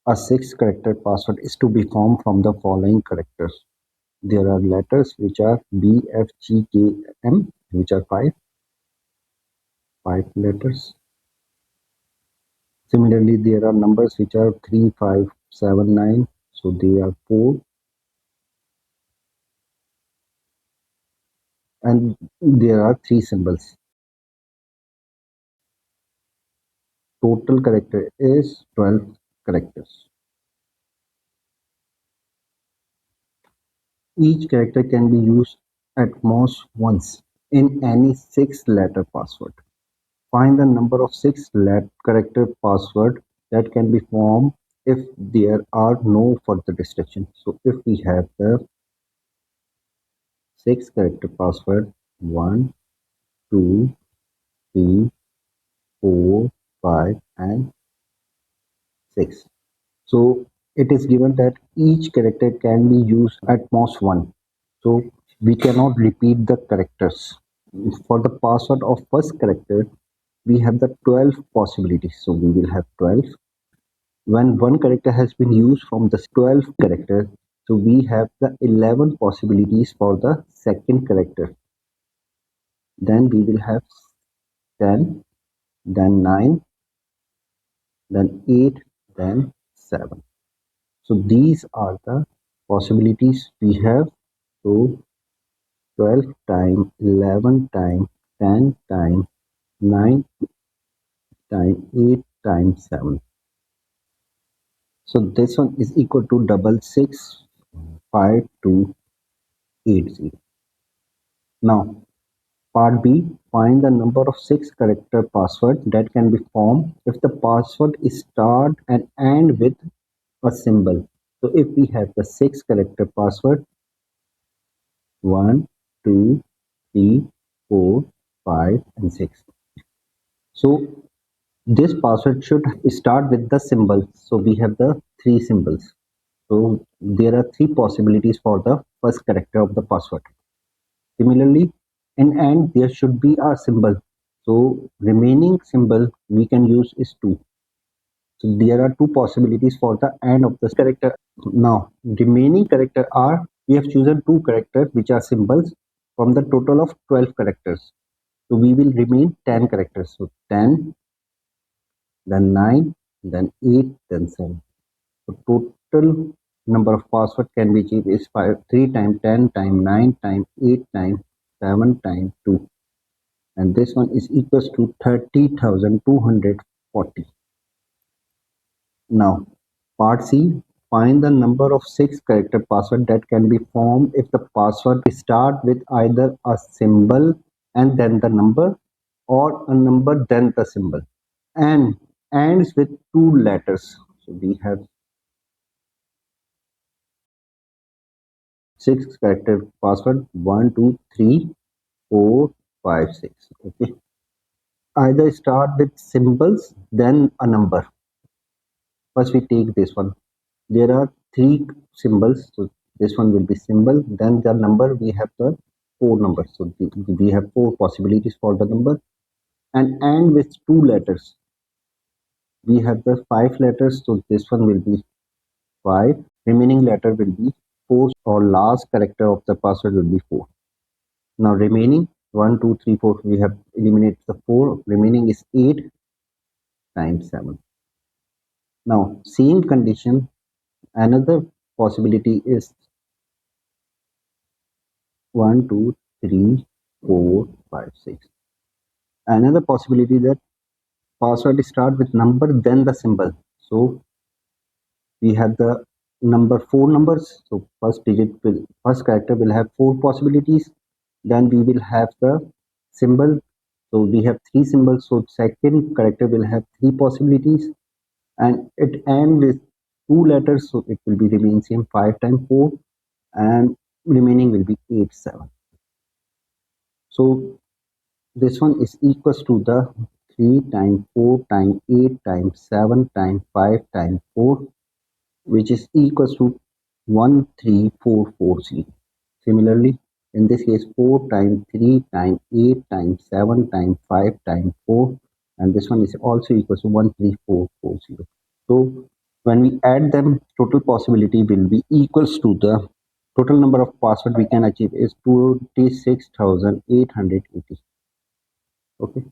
A 6-character password is to be formed from the following characters. There are letters which are B, F, G, K, M, which are five letters. Similarly, there are numbers which are 3, 5, 7, 9. So they are 4. And there are 3 symbols. Total character is 12 characters. Each character can be used at most once in any 6-letter password. Find the number of 6-character password that can be formed if there are no further restrictions. So if we have the 6-character password 1, 2, 3, 4, 5 and 6. So it is given that each character can be used at most one. So we cannot repeat the characters. For the password of first character, we have the 12 possibilities. So we will have 12. When one character has been used from the 12 character, so we have the 11 possibilities for the second character. Then we will have 10, then 9, then 8, then 7. So these are the possibilities we have. So 12 times 11 times 10 times 9 times 8 times 7. So this one is equal to 665280. Now part B, find the number of 6-character password that can be formed if the password is start and end with a symbol. So if we have the 6-character password 1, 2, 3, 4, 5 and 6. So this password should start with the symbol. So we have the 3 symbols. So there are 3 possibilities for the first character of the password. Similarly, in end there should be a symbol. So remaining symbol we can use is 2. So there are 2 possibilities for the end of the character. Now remaining character are, we have chosen 2 characters which are symbols from the total of 12 characters. So we will remain 10 characters. So 10, then 9, then 8, then 7. So total number of password can be achieved is 3 times 10 times 9 times 8 times 7 times 2. And this one is equals to 30,240. Now part C, find the number of 6-character password that can be formed if the password start with either a symbol and then the number, or a number then the symbol, and ends with 2 letters. So we have 6-character password 1, 2, 3, 4, 5, 6. Okay. Either start with symbols then a number. First we take this one. There are 3 symbols. So this one will be symbol, then the number, we have the 4 numbers. So we have 4 possibilities for the number, and end with 2 letters. We have the 5 letters. So this one will be 5. Remaining letter will be 4, or last character of the password will be 4. Now remaining 1, 2, 3, 4, we have eliminated the 4. Remaining is 8 times 7. Now same condition, another possibility is 1, 2, 3, 4, 5, 6. Another possibility that password start with number then the symbol. So we have the number 4 numbers. So first character will have 4 possibilities. Then we will have the symbol. So we have 3 symbols. So second character will have 3 possibilities, and it ends with 2 letters. So it will be remain same 5 times 4, and remaining will be 8, 7. So this one is equals to the 3 times 4 times 8 times 7 times 5 times 4, which is equals to 13440. Similarly, in this case 4 times 3 times 8 times 7 times 5 times 4, and this one is also equals to 13440. So When we add them, total possibility will be equals to the total number of password we can achieve is 26,880. Okay.